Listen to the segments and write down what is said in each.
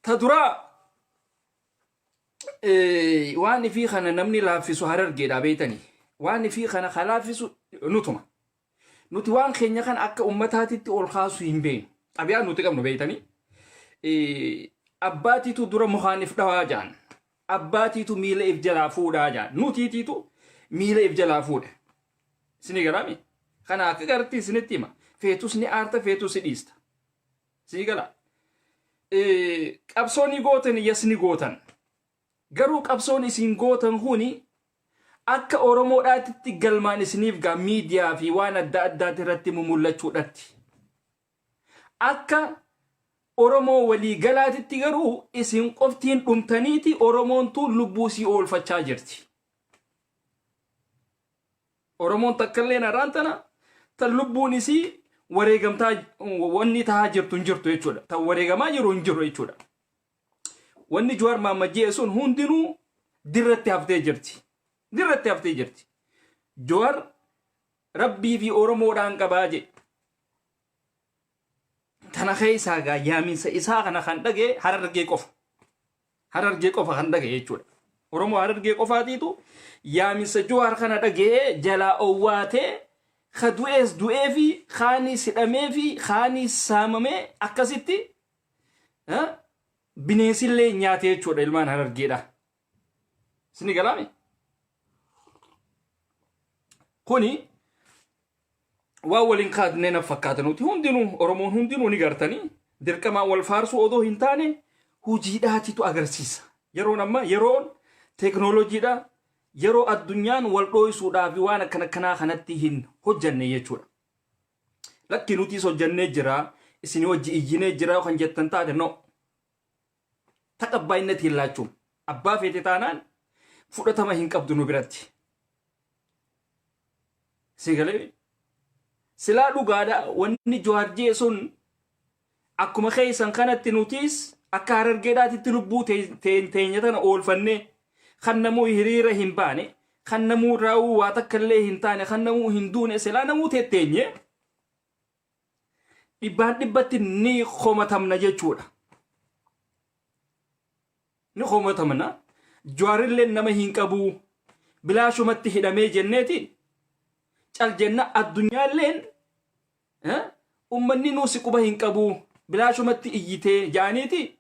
تدرا واني في خنا نمني لافسو هررجيدا بيتني واني في خنا خلافسو نوتما نوتي وان خينيا كان اكا امتاتي تقول خاصو يمبين ابيا نوتي قبل بيتني أباتي تو درا مخانف دواجان أباتي تو ميل إفجلا فودا جان نوتي تيتو ميل إفجلا فودا سني غرامي خنا أكغرتي سنتيما فيتو سني آرتا فيتو سديستا سني غلا قبصوني غوتن يسني غوتن غرو قبصوني سين غوتن هوني أكا أورومو داتي غلمان سنيف غا ميديا في وانا دات رتي ممولچو داتي أكا Oromoo walii galaatitti garuu isin qoftiin dhumtaniiti Oromoon tu lubbuusii oolfachaa jirti. Oromoon takkallee naraantana tan lubbuun isii wareegamtaa wanni tahaa jirtu hin jirtu jechuudha. Tan wareegamaa jiru hin jiru jechuudha. Wanni Jawaar Mohammad jee sun hundinuu dirratti haftee jirti. Dirratti haftee jirti. Jawaar Rabbii fi Oromoodhaan qabaa jee. Tana khaysa ga yamin sa isa kana khandage hararge qofa khandage jechuudha. Oromoo hararge qofaatiitu yamin sa Jawaar kana dhage jala owwaate khadu'es du'eefi khani sidhameefi khani saamame akkasitti bineensillee nyaate jechuudha ilmaan harargeedha. Sini galame kuni وأول قاد نينا فكاتنو تي هندينو أورمون هندينو نيغارتاني ديركما والفارسو أودو هنتاني هو جيداتي تو أغرسيس يرون أما يرون تكنولوجي دا يرو الدنيان والروي سودا في وانا كنا خنتيهن هو جنة يجورا لكن نوتي سو جنة جرا اسني وجي إجينة جرا وخن جتن تاد نو تقباين نتي لاچوم أبا في تتانان فرطة ما هنك أبدو نبراتي سيغالي سلا لغادا واني Jawaar جيسون أكما خيسان كانت تنوتيس أكارر جداتي تلبو تينيتان أول فني خنمو هريرة هنباني خنمو راو واتكالي هنتاني خنمو هندوني سلا نمو تيني إبادي ني خومتامنا جيشورا ني خومتامنا Jawaar اللي نما هنكابو بلا شمت هدامي جنتي الجنة الدنيا لين أمني نوسي كوبا هنكابو بلا شمت إيجيتي جانيتي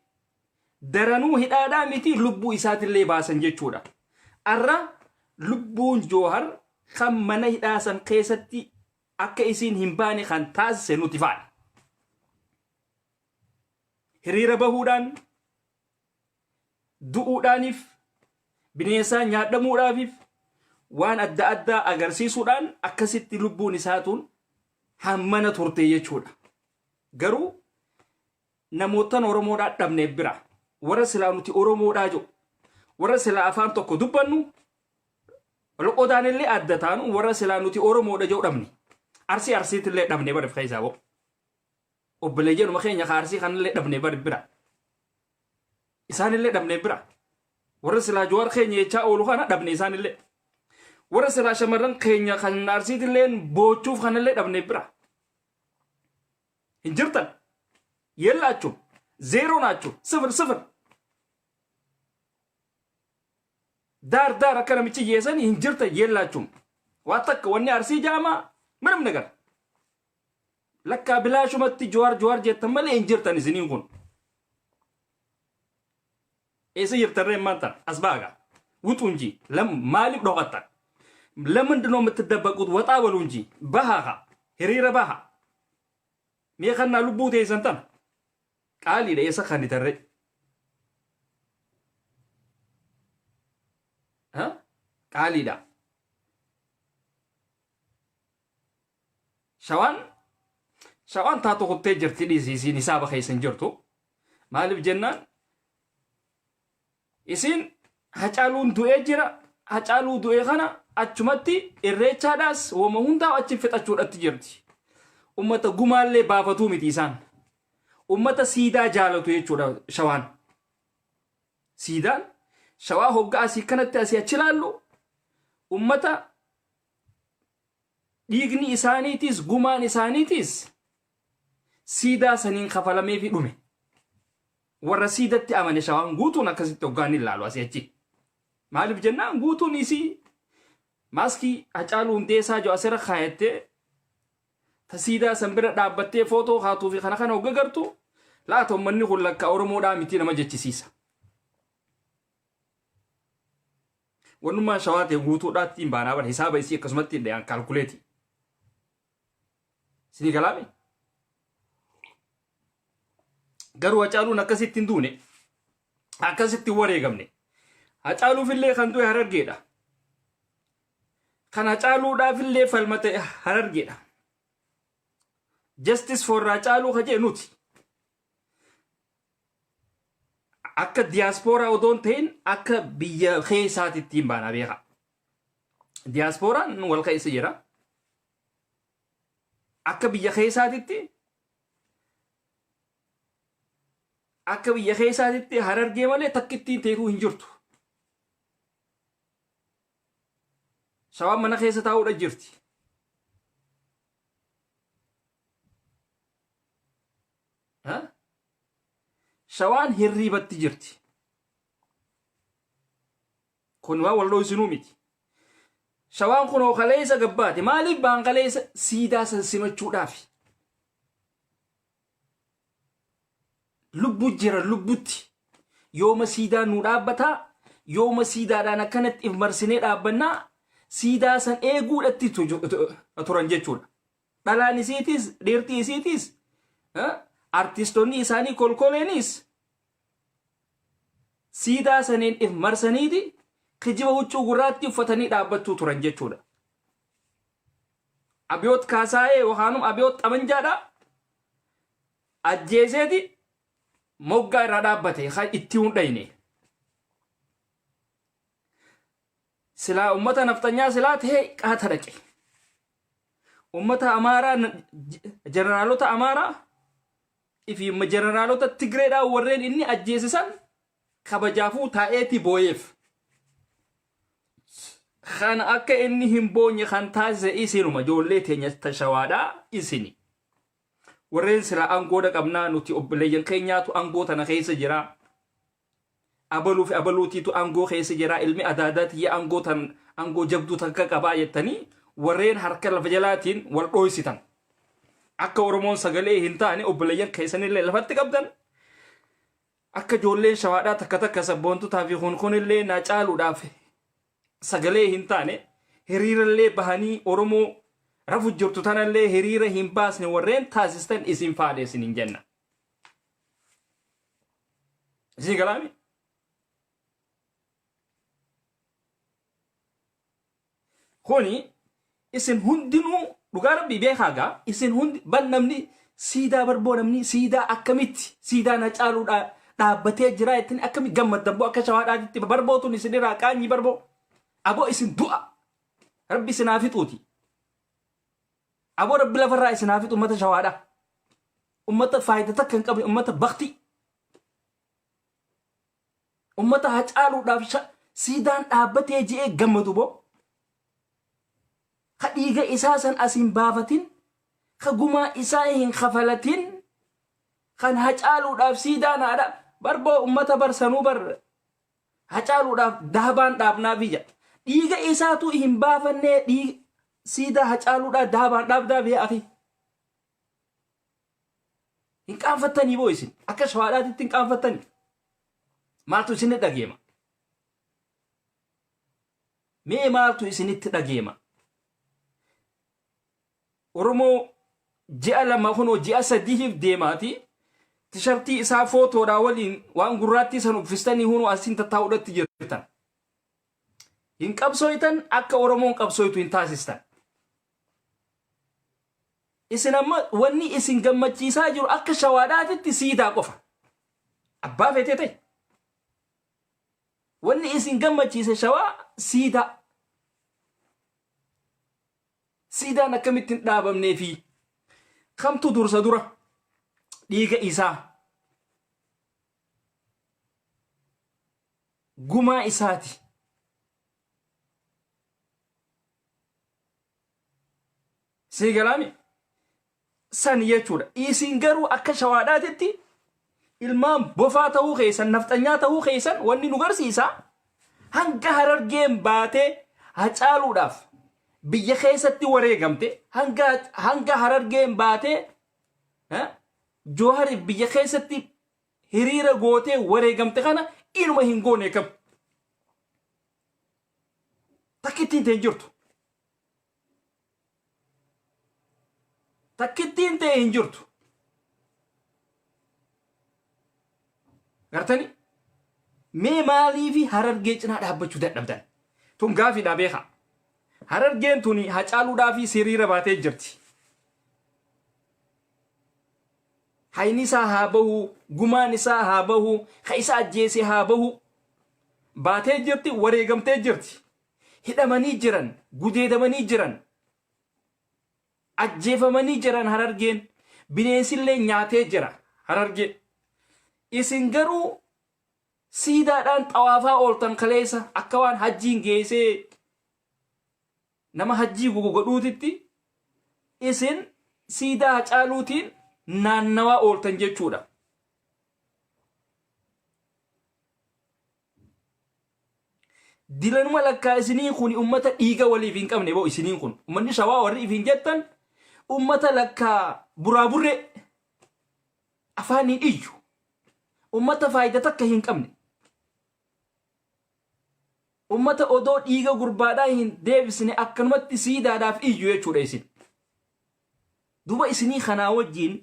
درانو هدادا ميتي لبو إسات اللي باسن جيشورا أرى لبون Jawaar خمنا هداسن قيستي أكا إسين همباني خان تاز سنوتفان هريرا بهودان دوؤدانيف بنيسان نيادمو رافيف وان أدى أغرسيسودان أكسيتي لبون إساتون hammana turte jechuudha. Garuu namootan Oromoodhaa dhabne bira warra silaa nuti Oromoodhaa jiru warra silaa afaan tokko dubbannu loqodaan illee adda taanu warra silaa nuti Oromoodhaa jiru dhabne arsiitti illee dhabne bara fayyisaa bo'o obbolee jedhuma keenya kaarsii kan illee dhabne bara bira isaan illee dhabne bira warra silaa Jawaar keenya jechaa oolu kana dhabne isaan illee warra silaa shamarran keenya kan arsiitti illee boochuuf kan illee dhabne bira hinjirtan yellaachum zero naachum sifir dar akka namichi yeesan hinjirta yellaachum waa takka wanni arsii jaamaa manam nagar lakkaa bilaashumatti Jawaar jettan malee hinjirtan isiniin kun eessa jirtarree maantan asbaaga wuxunji maaliif dhoqattan ለምንድነው የምትደበቁት? ወጣ በሉ እንጂ በሃኻ ህሪረ ባሃ ሚኸና ልቡቴ ሰንተን ቃል ይለ የሰኸን ተረ ቃል ይዳ ሸዋን ታቶ ሆቴ ጅርቲ ዲሲ ኒሳበ ኸይሰን ጅርቱ ማልብ ጀናን ኢሲን ሀጫሉን ዱኤ ጅራ ሀጫሉ ዱኤ ኸና achumatti irreechaadhaas wama hundaa achi fixachuudhatti jirti. Ummata gumaallee baafatuu miti isaan. Ummata siidaa jaalatu jechuudha Shawaan. Siidaan Shawaa hoggaa asii kanatti asii achi laallu ummata dhiigni isaaniitis gumaan isaaniitis siidaa saniin kafalamee fi dhume. warra siidatti amane shawaan guutuun akkasitti hoggaan ilaalu asii achi. Maaliif jennaan guutuun isii maaskii Hacaaluu Hundeessaa jo asirra kaayattee ta siidaa san bira dhaabbattee footoo haatuu fi kana hogga gartu laata ummanni kun lakka Oromoodhaa miti nama jechisiisa. Wannummaan shawaa ta'e guutuudhaatti hin baanaa bara hisaaba isii akkasumatti hin dhayaan kaalkuleeti. Sinii galaame? Garuu Hacaaluun akkasitti hin duune akkasitti hin wareegamne. Hacaaluufillee kan du'e Harargeedha. Kan Hacaaluudhaafillee falmate Harargeedha. Justice for Hacaaluu ka jee nuti. Akka diaspora odoon ta'in akka biyya keessaatitti hin baanaa beeka. Diasporaan wal keessa jira. Akka biyya keessaatitti Harargee malee takkittiin teetuu hin jirtu. Shawaan mana keessa taa'uudha jirti. Shawaan hirriibatti jirti. Kun waan wal dho'isinuu miti. Shawaan kun kaleessa gabbaate maaliif baan kaleessa siidaa san simachuudhaaf? Lubbu jira lubbutti. Yooma siidaa nu dhaabbataa, yooma siidaadhaan akkanatti if marsinee dhaabbannaa siidaa san eeguudhatti turan jechuudha. Dhalaan isiitis, dheertii isiitis, artistoonni isaanii kolkoleenis siidaa saniin if marsaniiti kijiba huccuu gurraatti uffatanii dhaabbachuu turan jechuudha. Abiyoot Kaasaayee yookaanum Abiyoot Xabanjaadha ajjeeseeti moggaa irraa dhaabbate itti hundhayne. Silaa ummata naftanyaa silaa ta'e qaata dhaqe. Ummata Amaaraa jeneraalota Amaaraa ifi jeneraalota Tigreedhaa warreen inni ajjeesisan kabajaafuu taa'eeti booyeef. Kan akka inni hin boonye kan taasise isinuma ijoollee teenya tashawaadhaa isini. Warreen silaa aangoodha qabnaa nuti obboleeyyan keenyaatu aangoo tana keessa jira. Abaluu fi abaluutiitu aangoo keessa jira. Ilmi adaadaati aangoo jabduu takka qabaa jettanii warreen harka lafa jalaatiin wal dhoysitan. Akka Oromoon sagalee hin taane obboleeyyan keessanillee lafatti qabdan. Akka ijoolleen shawaadhaa takka sabboontotaa fi kunillee na caaluudhaaf sagalee hin taane hiriirallee bahanii Oromoo rafu jirtu tanallee hiriira hin baasne warreen taasistan isin faadeessin hin jenna. Isin galaami? Kuni isin hundinuu dhugaa rabbii beekaagaa isin hundi ban namni siidaa barboo namni siidaa akkamitti siidaa na caaluudhaa dhaabbatee jira jettin akkamitti gammaddan akka shawaadhaatitti barbootuun isin irraa qaanyii barboo aboo isin du'a rabbi isin haafixuuti. Aboo rabbi lafarraa isin haafixu ummata shawaadhaa ummata faayidaa takka hin qabne ummata bakti ummata Hacaaluudhaaf siidaan dhaabbatee ji'ee gammadu boo. Ka dhiiga isaa san asin baafatin, ka gumaa isaa hin kafalatin, kan Hacaaluudhaaf siidaan haadha barboo ummata barsanuu bar Hacaaluudhaaf daabaan dhaabnaa biyya. Dhiiga isaatu hin baafannee siidaa Hacaaluudhaaf daabaan dhaabdaa biyya ati. Hin qaanfattanii boo isin akka shawaadhaatitti hin qaanfattanii. Maaltu isinitti dhageema? Mee maaltu isinitti dhageema? Oromoo ji'a lama kunoo ji'a sadiif deemaati. Tishartii isaa footoodhaa waliin waan gurraattii san uffistanii hunoo asiin tattaa'uudhatti jirtan. Hin qabsooytan akka Oromoon qabsooytu hin taasistan. Isin amma wanni isin gammachiisaa jiru akka shawaadhaatitti siidaa qofa. Abbaa feetee ta'e. Wanni isin gammachiise shawaa siidaa. Siidaan akkamitti hin dhaabamnee fi kamtu dursa dura dhiiga isaa gumaa isaati. Sigalaami san jechuudha. Isin garuu akka shawaadhaatitti ilmaan bofaa ta'uu keessan nafxanyaa ta'uu keessan wanni nu garsiisa hanga Harargeen baatee Hacaaluudhaaf biyya keessatti wareegamte hanga Harargeen baatee Johaariif biyya keessatti hiriira gootee wareegamte kana ilma hin goone kam takkittiin ta'e jirtu takkittiin ta'e hin jirtu gartani mee maaliifi Harargee cinaa dhaabbachuu dadhabdan tun gaafiidha beeka Harargeen tuni Hacaaluudhaaf hiriira baatee jirti hayni isaa haa bahu gumaan isaa haa bahu ka isa ajjeese haa bahu baatee jirti wareegamtee jirti hidhamanii jiran gudeedamanii jiran ajjeefamanii jiran Harargeen bineensillee nyaatee jira Harargeen isin garuu siidaadhaan xawaafaa ooltan kaleessa akka waan hajjiin geessee nama hajjii godhuutitti isin siidaa Hacaaluutiin naannawaa ooltan jechuudha dilanuma lakkaa isiniin kun ummata dhiiga waliif hin qabne boo isiniin kun ummanni shawaa warri ifin jettan ummata lakkaa buraaburree afaaniin iyyu ummata faayida takka hin qabne ummata odoo dhiiga gurbaadhaa hin deebisne akkanumatti siidaadhaaf iyyu jechuudha isin duba isinii kanaa wajjiin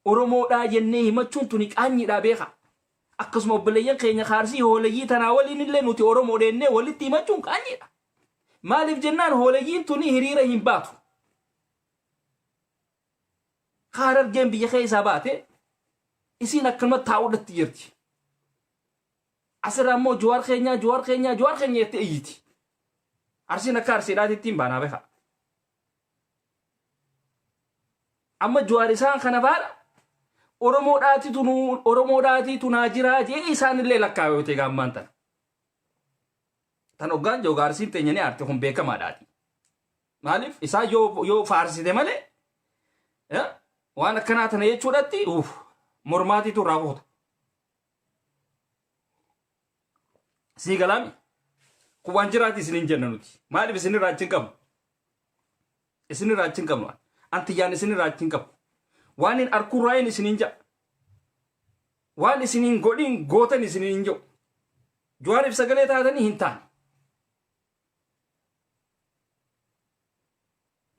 Oromoodhaa jennee himachuun tuni qaanyiidhaa beeka akkasuma obboleeyyan keenya Kaarsii hooleyyii tanaa waliin illee nuti Oromoo deennee walitti himachuun qaanyiidha maaliif jennaan hoolayyiin tuni hiriira hin baatu Harargeen biyya keessaa baate isin akkanumatti taa'uudhatti jirti asirraa immoo Jawaar keenya jettee iyyiti Arsiin akka Arsiidhaatitti hin baanaa beeka amma Jawaar isaan kana baadha Oromoodhaati tunaa jiraa jee isaanillee lakkaa'ootee gaammaan tana tan hoggaan Jawaarsiin teenyanii aarte kun beekamaadhaati maaliif isaa yoo faarsite malee waan akkanaa tana jechuudhatti mormaatiitu irraa kuuta sii galaami kun waan jiraati isinin jenna nuti maaliif isinirraa achiin qabnu antiyyaan isinirraa achiin qabu waan hin arkurraayin isinin ja'a waan isinin godhin gootan isinin hin jiru Jawaariif sagalee taatanii hin taane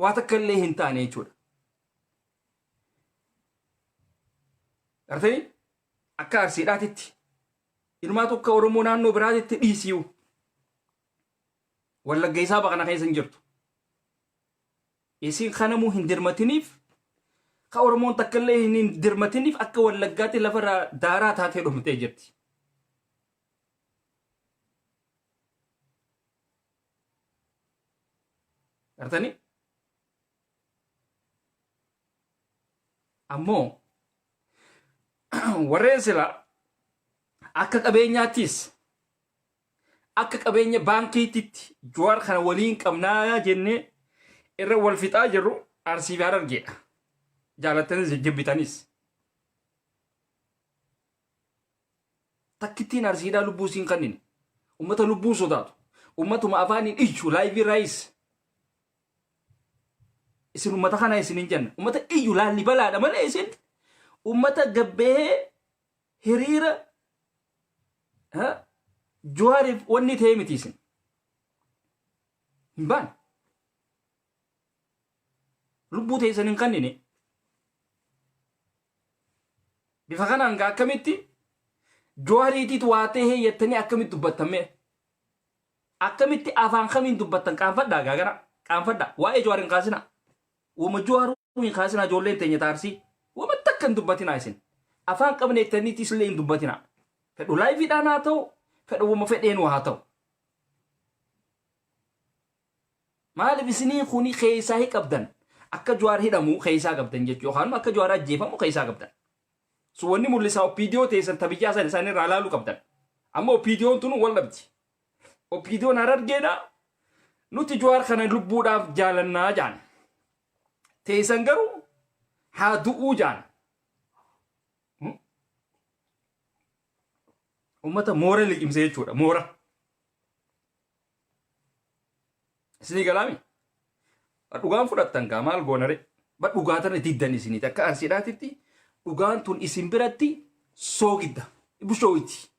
waa takka illee hin taane jechuudha gartanii akka Arsiidhaatitti ilmaa tokko Oromoo naannoo biraatitti dhiisiyu Wallagga isaa baqana keessa hin jirtu isin kanamuu hin dirmatiniif ka Oromoon takka illee hin dirmatiniif akka Wallaggaatti lafarraa daaraa taatee dhumtee jirti gartanii ammoo warreen sila akka qabeenyaattis akka qabeenya baankiititti Jawaar kana waliin qabnaa jennee irra wal fixaa jirru Arsii fi Harargeedha jaalattanis jibbitanis takkittiin Arsiidhaa lubbuu siin kannine ummata lubbuu sodaatu ummatuma afaaniin iyyu laayivii raayis isin ummata kana isin hin jenna ummata iyyu laalli balaadha malee isin ummata gabbee hiriira Jawaariif wanni ta'e miti isin hin baane lubbuu teessan hin kannine bifa kanaan gaa akkamitti Jawaariitiitu waa ta'e jettanii akkamitti dubbattame akkamitti afaan kamiin dubbattan qaanfadhaa gaagara qaanfadhaa waa'ee Jawaar hin kaasina wama Jawaar hin kaasina ijoolleen teenya Taarsii wama takka hin dubbatinaa isin afaan qabne jettaniitis illee hin dubbatinaa fedhu laayifiidhaan haa ta'u fedhu wama fedheenu haa ta'u maaliif isinii kuni keessaa hi qabdan akka Jawaar hidhamu keessaa qabdan jechuu yookaan akka Jawaar ajjeefamu keessaa qabdan su wanni mul'isaa opiidiyoo teessan tabiyyaa san isaan irraa laaluu qabdan amma opiidiyoon tun wal dhabdi opiidiyoon Harargeedha nuti Jawaar kana lubbuudhaaf jaalannaa jaan teessan garuu haa du'uu jaan ummata moora liqimse jechuudha. Moora isinii galaami dhugaan fudhattan gaa maal goonare dhugaa tana diddan isinii akka arsiidhaatitti dhugaan tun isin biratti soogidda ibushooyti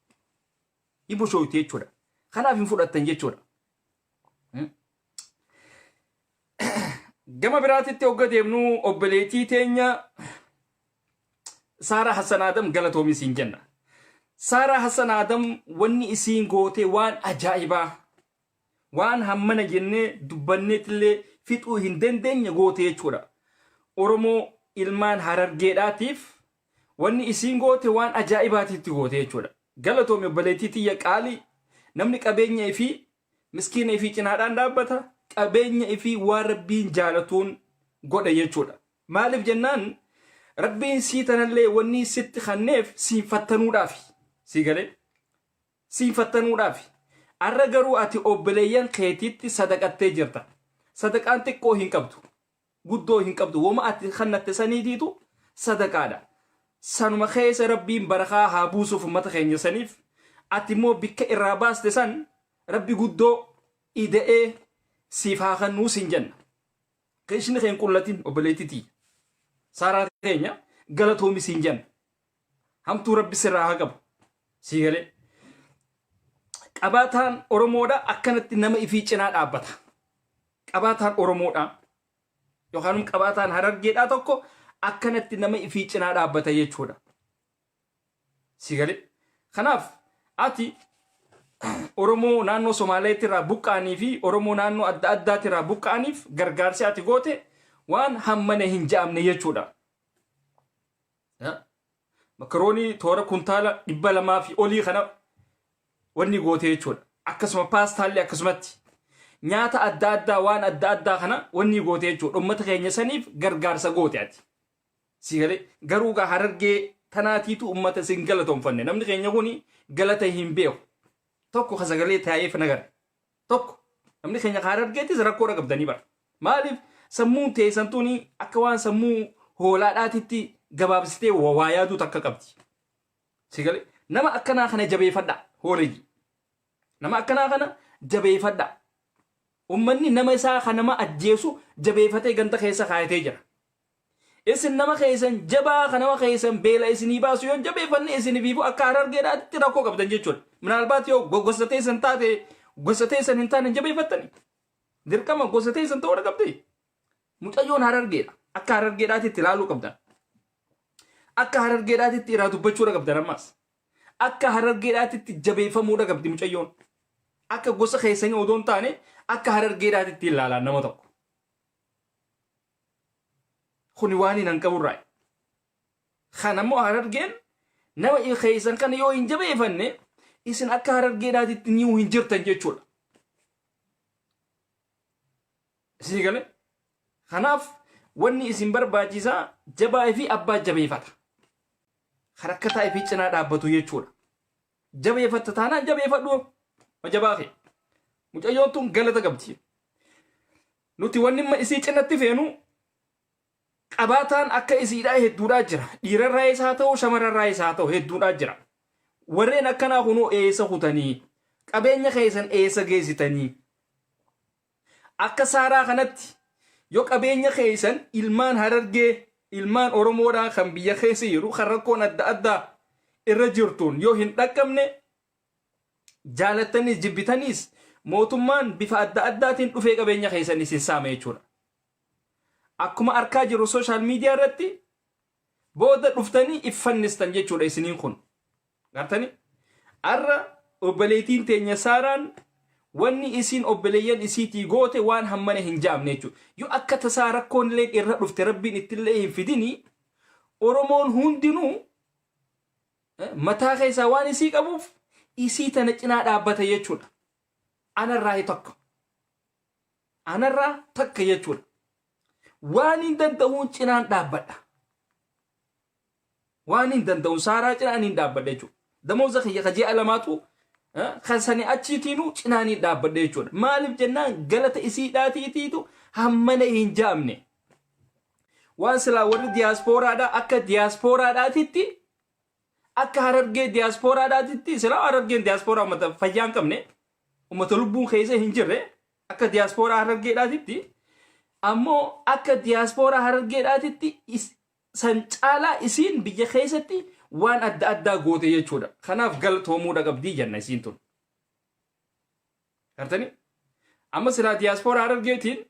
jechuudha. Kanaaf hin fudhattan jechuudha. Gama biraatitti hogga deemnu obboleetii teenya Saaraa Hassan Adam galatoomi isiin jenna. Saaraa Hassan Adam wanni isiin goote waan ajaa'ibaa waan hammana jennee dubbanneetillee fixuu hin dandeenye goote jechuudha. Oromoo ilmaan Harargeedhaatiif wanni isiin goote waan ajaa'ibaatitti goote jechuudha. Galatoomi obboleetii tiyya qaalii namni qabeenya fi miskiina fi cinaadhaan dhaabbata. Qabeenya fi waan rabbiin jaalatuun godha jechuudha. Maaliif jennaan rabbiin sii tanallee wanni sitti kanneef siinfattanuudhaaf sii galee siinfattanuudhaaf arra garuu ati obboleeyyan keetiitti sadaqattee jirta. Sadaqaan xiqqoo hin qabdu guddoo hin qabdu wama ati kannatte saniitiitu sadaqaadha. Sanuma keessa rabbiin barakaa haa buusuuf ummata keenya saniif ati immoo bikka irraa baaste san rabbi guddoo ida'ee siif haa kannuu siin jenna. Keeshni keen qullatin obboleetitii Saaraa teenya galatoomi siin jenna. Hamtuu rabbi sirraa haa qabu sii galee. Qabaataan Oromoodha akkanatti nama ifii cinaa dhaabbata. Qabaataan Oromoodha yookaan qabaataan Harargeedhaa tokko akkanatti nama ifii cinaa dhaabbata jechuudha. Sii galee. Kanaaf ati Oromoo naannoo Somaaleetti irraa buqqa'anii fi Oromoo naannoo adda addaatti irraa buqqa'aniif gargaarsi ati goote waan hammana hin ja'amne jechuudha. Makaroonii toora kuntaala 200 fi olii kana wanni goote jechuudha. Akkasuma paastaallee akkasumatti nyaata adda addaa waan adda addaa kana wanni goote jechuudha. Uummata keenya saniif gargaarsa goote ati. Si galee garuu gaa Harargee tanaatiitu uummata sin galatoonfanne namni keenya kuni galata hin beeku. Tokko kasagalee taa'eef nagara. Tokko namni keenya Harargeettis rakkoo qabdanii bara. Maaliif sammuun teessantuuni akka waan sammuu hoolaadhaatitti gabaabsitee waa yaaduu takka qabdi. Sigalee nama akkanaa kana jabeeffadha hooleji. Nama akkanaa kana jabeeffadha. Ummanni nama isaa kana nama ajjeesu jabeeffatee ganda keessa kaayatee jira. Isin nama keessan jabaa kana nama keessan beela isinii baasu yoon jabeeffanne isiniif akka Harargeedhaatti rakkoo qabdan jechuudha. Minaalbaat yoo gosa teessan taate gosa teessan hin taane jabeeffattani. Dirqama gosa teessan ta'uu qabdi. Mucayyoon Harargeedha. Akka Harargeedhaatti ilaaluu qabdan. Akka Harargeedhaatti irraa dubbachuu qabdan ammas. Akka Harargeedhaatti jabeeffamuu qabdi mucayyoon. Akka gosa keessanii odoo hin taane akka Harargeedhaatti ilaalan nama tokko. Kuni waan hin qaburraa. Kanammoo Harargeen nama keessan kana yoo hin jabeeffanne isin akka Harargeedhaatti ni hin jirtan jechuudha. Sii galee kanaaf wanni isin barbaachisaa jabaa fi abbaa jabeeffata. Harakkataa fi cinaa dhaabbatu jechuudha. Jabeeffatta taanaan jabeeffadhu jabaa kee. Mucayyoon tun galata qabdi. Nuti wanni isii cinatti feenu qabaataan akka isiidhaa hedduudhaa jira. Dhiirarraa isaa ta'u shamarrarraa isaa ta'u hedduudhaa jira. Warreen akkanaa kunoo eessa kutanii qabeenya keessan eessa geessitanii akka Saaraa kanatti yoo qabeenya keessan ilmaan Harargee ilmaan Oromoodhaa kan biyya keessa jiru kan rakkoon adda addaa irra jirtuun yoo hin dhaqqabne jaalattanis jibbitanis mootummaan bifa adda addaatiin dhufee qabeenya keessan isin saame jechuudha. Akkuma arkaa jiru social media irratti booda dhuftanii iffannistan jechuudha isiniin kun. Gartanii arra obboleetiin teenya Saaraan wanni isin obboleeyyan isiitii goote waan hammana hin jaamne jechuudha. Yoo akka tasaa rakkoon illee irra dhufte rabbiin ittillee hin fidini Oromoon hundinuu mataa keessaa waan isii qabuuf isii tana cinaa dhaabbata jechuudha. Anarraa tokko. Anarraa takka jechuudha. Waan hin danda'uun cinaan dhaabbadha. Waan hin danda'uun Saaraa cinaan hin dhaabbadha jechuudha. Damooza kiyya kajee alamaatu kan sani achiitiinuu cinaan hin dhaabbadha jechuudha. Maaliif jennaan galata isiidhaatiitiitu hammana hin jaamne. Waan silaa warri diyaaspooraadhaa akka diyaaspooraadhaatitti akka harargee diyaaspooraadhaatitti sila harargeen diyaaspooraa ummata fayyaan qabne ummata lubbuun keessa hin jirre akka diyaaspooraa harargeedhaatitti ammoo akka diyaaspooraa harargeedhaatitti san caalaa isiin biyya keessatti waan adda addaa goote jechuudha. Kanaaf galatoomuu qabdii jenna isiin tun. Gartanii amma sila diyaaspooraa harargeetiin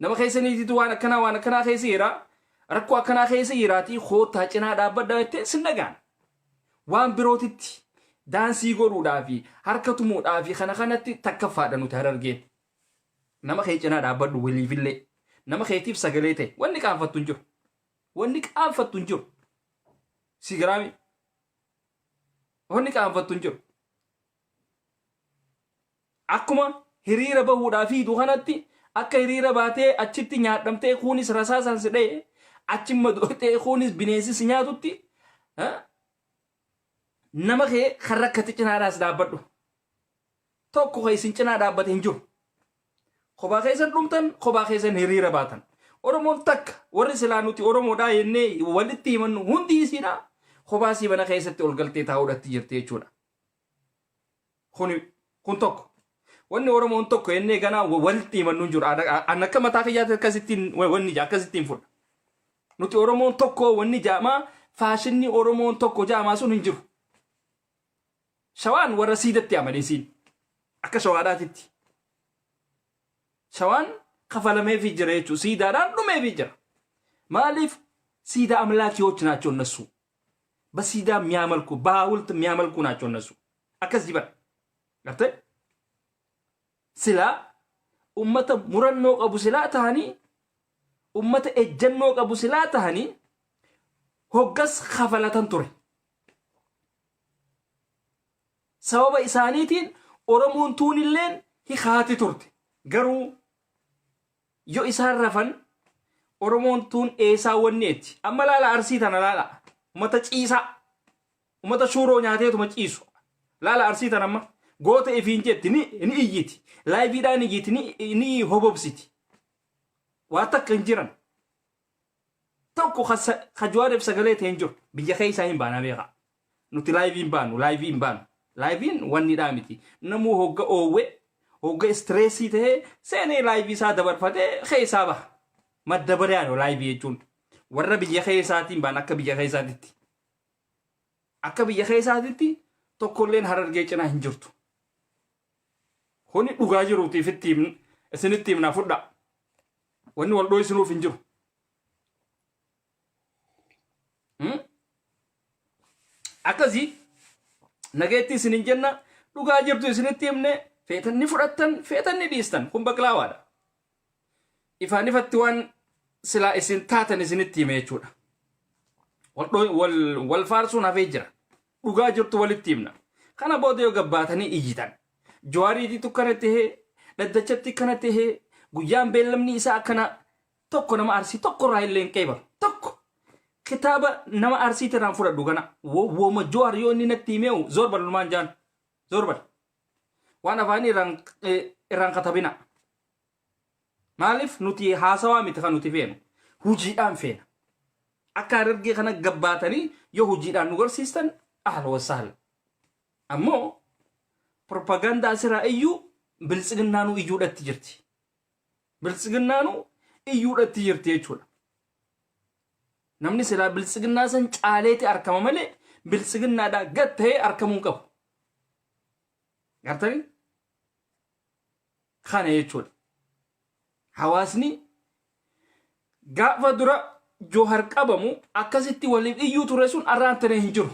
nama keessaniititu waan akkanaa keessa jira rakkoo akkanaa keessa jiraati hoottaa cinaa dhaabbadhaa jettee sin dhagaan. Waan birootitti daansii godhuudhaafi harka tumuudhaafi kanatti takkaffaadha nuti harargeen. Nama kee cinaa dhaabbadhu waliifillee nama keetiif sagalee ta'e wanni qaanfattu hin jiru. Wanni qaanfattu hin jiru. Sigiraami. Wanni qaanfattu hin jiru. Akkuma hiriira bahuudhaafi kanatti akka hiriira baatee achitti nyaadhamtee kuunis rasaasaan si dha'e achimma dootee kuunis bineensis nyaatutti nama kee kan rakkate cinaadhaas dhaabbadhu. Tokko keessin cinaa dhaabbate hin jiru. Kophaa keessan dhumtan kophaa keessan hiriira baatan. Oromoon takka warri silaa nuti Oromoodhaa jennee walitti himannu hundi isiidha. Kophaa sii mana keessatti ol galtee taa'uudhaatti jirti jechuudha. Kun tokko. Wanni Oromoon tokko jennee ganaa walitti himannu hin jiru. An akka mataa kiyyaatti akkasittiin fudha. Nuti Oromoon tokko wanni jaamaa faashinni Oromoon tokko jaamaa sun hin jiru. Shawaan warra siidatti amanisiin akka shawaadhaatitti. Shawaan kafalameefii jira jechuudha. Siidaadhaan dhumeefii jira. Maaliif ሲዳ አምላኪዎች ናቸው እነሱ በሲዳ የሚያመልኩ በሐውልት የሚያመልኩ ናቸው እነሱ አከዚህ በር ገርተ ስላ ኡመተ ሙረኖ ቀቡ ስላ ታኒ ኡመተ እጀኖ ቀቡ ስላ ታኒ ሆገስ ኸፈለተን ቱሬ ሰበበ ኢሳኒቲን ኦሮሞን ቱንለን ሂኻቲ ቱርት ገሩ ዮ ኢሳረፈን ኦሮሞን ቱን ኤሳ ወኔት አመላላ አርሲ ተናላላ ኡመተ ጪሳ ኡመተ ሹሮ ኛቴቱ መጪሱ ላላ አርሲ ተናማ ጎተ ኢፊንጀት ኒ ኢይቲ ላይቪዳን ኢይቲ ኒ ሆቦብሲቲ ዋተክ እንጅራን tokko khajwaadef sagalee teenjur biyya keessa hin baana beeka nuti live baanu live wanni dhaamiti namu hogga owe hogga stressi ta'e seene live isaa dabarfate keessa ba maddabariyaan live jechuun warra biyya keessaatiin baan akka biyya keessaatitti tokkolleen harargee cinaa hin jirtu kuni dhugaa jiruutiif isinitti himna fudha wanni wal dho'isuuf hin jiru akazi nageetti isinin jenna dhugaa jirtu isinitti himne feetanni fudhattan feetanni dhiistan kun baqlaawaadha ifaan ifatti waan silaa isin taatan isinitti hime jechuudha wal faarsuun hafee jira dhugaa jirtu walitti himna kana booda yoo gabbaatanii iyyitan jawaariitii kanatti hee daddachatti kanatti hee guyyaan beellamni isaa akkana tokko nama arsii tokko irraa illee hin qeebalu tokko kitaaba nama arsii tiraan fudhadhu kana wooma joar yoo inni natti himeewu zorbal lumaan jaan zorbal waan afaan irraan katabina maaliif nuti haasawaa miti kan nuti feenu hujiidhaan feena akka harargee kana gabbaatanii yoo hujiidhaan nu garsiistan ahla wasaala ammoo propaganda siraa iyyuu biltsiginnaanu iyyuudhatti jirti jechuudha namni silaa biltsiginnaa san caaleeti arkama malee biltsiginnaadhaa gad ta'ee arkamuu qabu gartanii kana jechuudha hawaasni gaafa dura Jawhar qabamu akkasitti waliif iyyuu ture sun arraantane hin jiru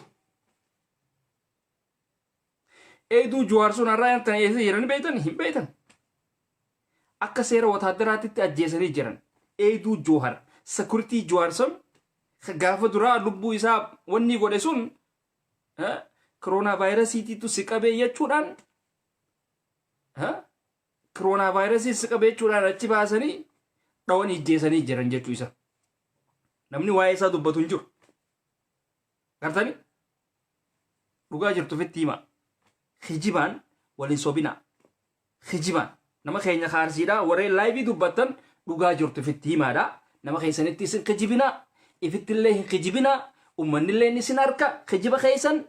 eeduu Jawhar sun arraantane eessa jiran beeytan hin beeytan akka seera wataadaraatitti ajjeesanii jiran eeduu Jawhar security Jawhar sun gaafa dura lubbuu isaa wanni godhe sun corona virusitiitu si qabee jechuudhaan corona virusii si qabee jechuudhaan achi baasanii dhawan ijjeesanii jiran jechuu isa namni waa'ee isaa dubbatu hin jiru gartanii dhugaa jirtu fitti hima hijibaan waliin sobina hijibaan nama keenya kaarsiidha warreen laayivii dubbattan dhugaa jirtu fitti himaadha nama keessanitti isin kijibina ifittillee hin kijibina ummanni illee isin harka kijiba keessan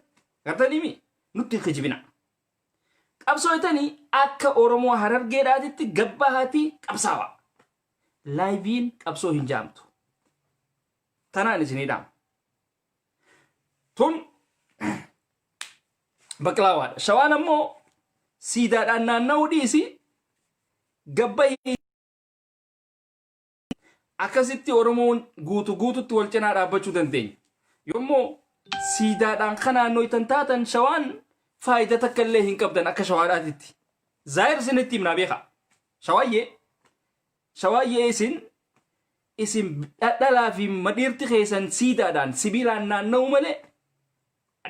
gartanii nutti kijibina qabsootanii akka oromoo harargeedhaatitti gabbahaati qabsaawa laayiviin qabsoo hin jaamtu tanaan isinidhaam tun baqlaawaadha shawaan ammoo siidaadhaan naanna'uu dhiisi gabbahi akkasitti oromoon guututti wal cinaa dhaabbachuu dandeenya yommuu siidaadhaan kanaannoo itan taatan shawaan faayidaa takka illee hin qabdan akka shawaadhaatitti zaahir isinitti himnaa beeka shawaayyee isin dhadhalaa fi madhiirti keessan siidaadhaan sibiilaan naanna'u malee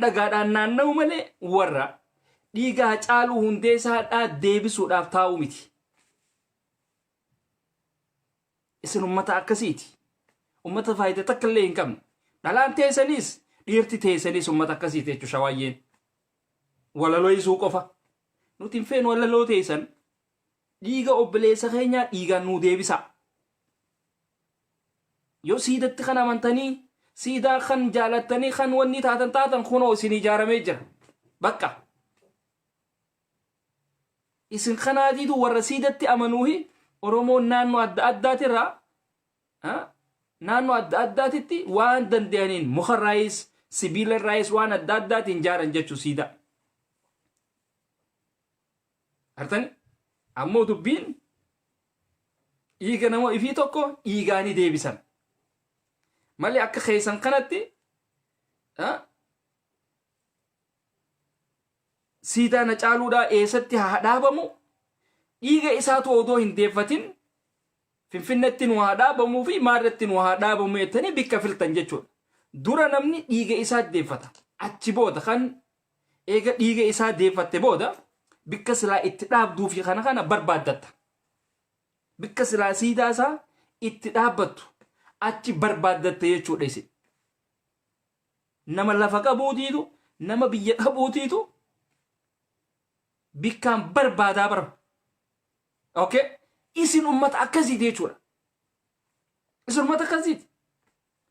dhagaadhaan naanna'u malee warra dhiigaa caaluu hundeessaadhaa deebisuudhaaf taa'u miti isin ummata akkasiiti ummata faayidaa takka illee hin qabne dhalaan teessaniis dhiirti teessaniis ummata akkasiiti jechuu shawaayyeen walaloo isuu qofa nuti hin feenu walaloo teessan dhiiga obboleessa keenyaa dhiigaan nuu deebisa yoo siidatti kan amantanii siidaa kan jaalattanii kan wanni taatan kunoo isin ijaaramee jira bakka isin kanaatiitu warra siidatti amanuuhi oromoon naannoo adda addaatirraa naannoo adda addaatitti waan danda'aniin mukarraayis sibiilarraayis waan adda addaatiin jaaran jechuu siidaa artani ammoo dubbiin dhiiga namoo ifii tokko dhiigaanii deebisan malee akka keessan kanatti siidaa na caaluudhaa eessatti haa dhaabamu dhiiga isaatu odoo hin deeffatin finfinnetti nu haa dhaabamuu fi maarratti nu haa dhaabamu jettanii bikka filtan jechuudha dura namni dhiiga isaa deeffata achi booda kan eega dhiiga isaa deeffatte booda bikka silaa itti dhaabduu fi kana barbaaddatta bikka silaa siidaa isaa itti dhaabbattu achi barbaaddatte jechuudha isin nama lafa qabuutiitu nama biyya qabuutiitu bikkaan barbaadaa bara okay isin ummata akkasiiti jechuudha isin ummata akkasiiti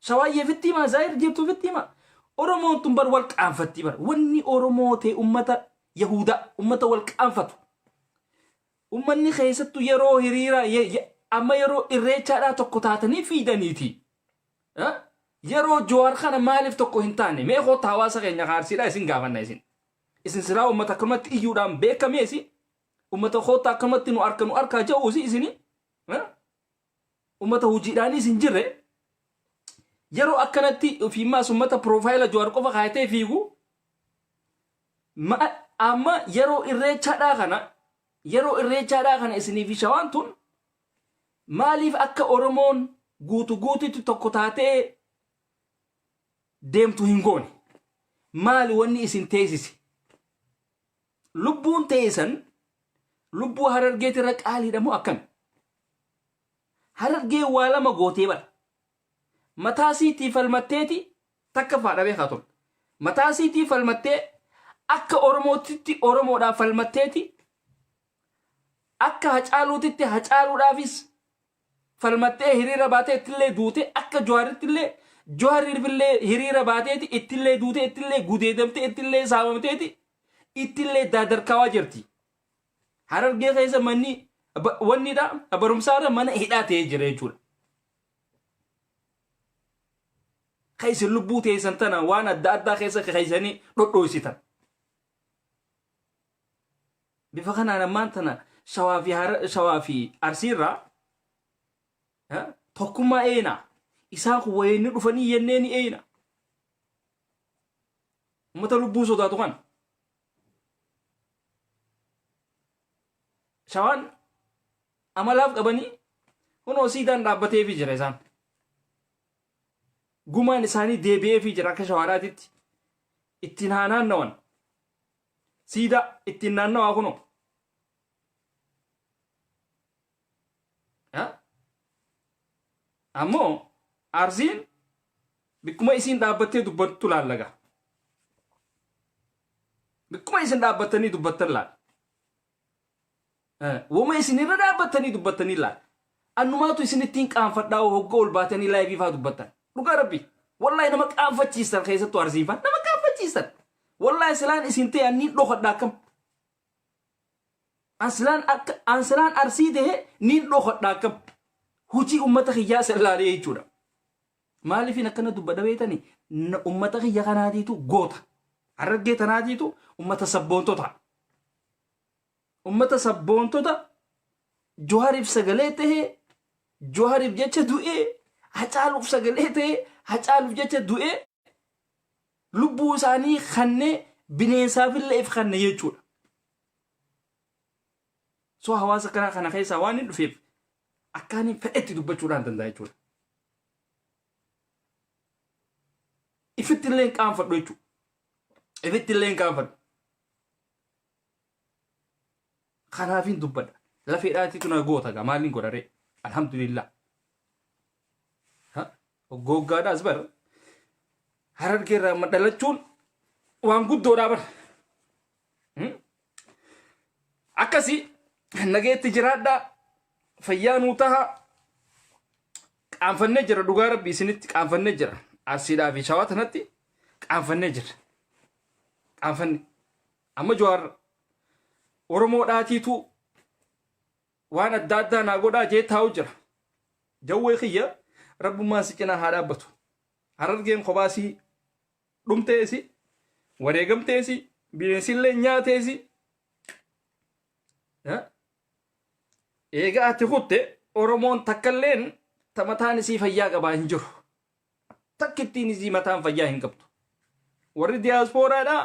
shawaayyee fitti himaa zaahir jirtu fitti himaa oromoon tun bar wal qaanfatti bara wanni oromoo ta'e ummata yahuda ummata wal qaanfatu ummanni keessattu yeroo hiriira amma yeroo irreechaadhaa tokko taatanii fiidaniiti yeroo jowaar kana maaliif tokko hin taane mee hoota hawaasa keenya kaarsiidhaa isin gaafanna isin silaa ummata akkanumatti iyyuudhaan beekameesi ummata hoota akkanumatti nu arkaa ja'uusi isini ummata hujiidhaanis hin jirre yeroo akkanatti ofiimmaas ummata piroofaayila jowaar qofa kaayatee fiigu amma yeroo irreechaadhaa kana isinii fi shawaan tun maaliif akka oromoon guututti tokko taatee deemtu hin goone maali wanni isin teessisi lubbuun teessan lubbuu harargeetirra qaaliidha moo akkam harargee waa lama gootee bara mataasiitii falmatteeti takka faadha beekaa tun mataasiitii falmattee akka oromootitti oromoodhaaf falmatteeti akka hacaaluutitti hacaaluudhaafis falmattee hiriira baatee ittillee duute akka jawaarittillee jawaariifillee hiriira baateeti ittillee duute ittillee gudeedamte ittillee saamamteeti ittillee daadarkaawaa jirti harargee keessa manni wannidha barumsaarra mana hidhaa ta'ee jira jechuudha keessi lubbuu teessan tana waan adda addaa keessa keessanii dhodhooysitan bifa kanaan ammaan tana shawaa fi arsiirraa tokkummaa eena isaan kun wayinni dhufanii yenneeni eena ummata lubbuu sodaatu kan shawaan amalaaf qabanii kunoo siidaan dhaabbateefii jira isaan gumaan isaanii deebi'eefii jira akka shawaadhaatitti ittiin haa naannawan siida ittiin naannawaa kunoo ammoo arsiin bikkuma isin dhaabbattee dubbattu laallaga bikkuma isin dhaabbattanii dubbattan laal wama isin irra dhaabbattanii dubbattanii laal annumaatu isin ittiin qaanfadhaa hogga ol baatanii laayifii faa dubbattan dhugaa rabbi wallahi nama qaanfachiisan keessattuu arsiifan nama qaanfachiisan wallahi silaan isin ta'e anni dhokadhaa kam ansilaan arsii ta'e ni dhokadhaa kam hujii ummata kiyyaa sallaalee jechuudha maaliifin akkana dubbadha beetanii ummata kiyya kanaatiitu goota harargee tanaatiitu ummata sabboontota Johariif sagalee ta'e Johariif jecha du'ee Hacaaluuf sagalee ta'e Hacaaluuf jecha du'ee lubbuu isaanii kannee bineensaafillee if kanne jechuudha. So hawaasa kana keessaa waan hin dhufeef akkaaniin fedhetti dubbachuudhaan danda'a jechuudha. Ifitti illee hin qaanfadhu jechuudha. Ifitti illee hin qaanfadhu. Kanaafin dubbadha. Lafeedhaatiitu na goota gaa maaliin godharee alhamdulillah. Goggaadhaas bara harargee irraa madhalachuun waan guddoodhaa bara. Akkasii nageetti jiraadhaa fayyaa nuu taha qaanfannee jira dhugaa rabbii isinitti qaanfannee jira arsiidhaa fi shawaa tanatti qaanfannee jira qaanfanne amma Jawaar Oromoodhaatiitu waan adda addaa naa godhaa jee taa'u jira jawwee kiyya rabbummaa si cinaa haa dhaabbatu harargeen kophaasii dhumteesi wareegamteesi bineensillee nyaateesi eega ati kutte Oromoon takkalleen mataan isii fayyaa qabaa hin jiru takkittiin isii mataan fayyaa hin qabdu warri diyaaspooraadhaa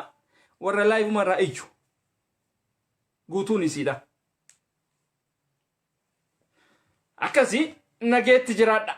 warra laayivumarraa iyyu guutuun isiidha akkasii nageetti jiraadha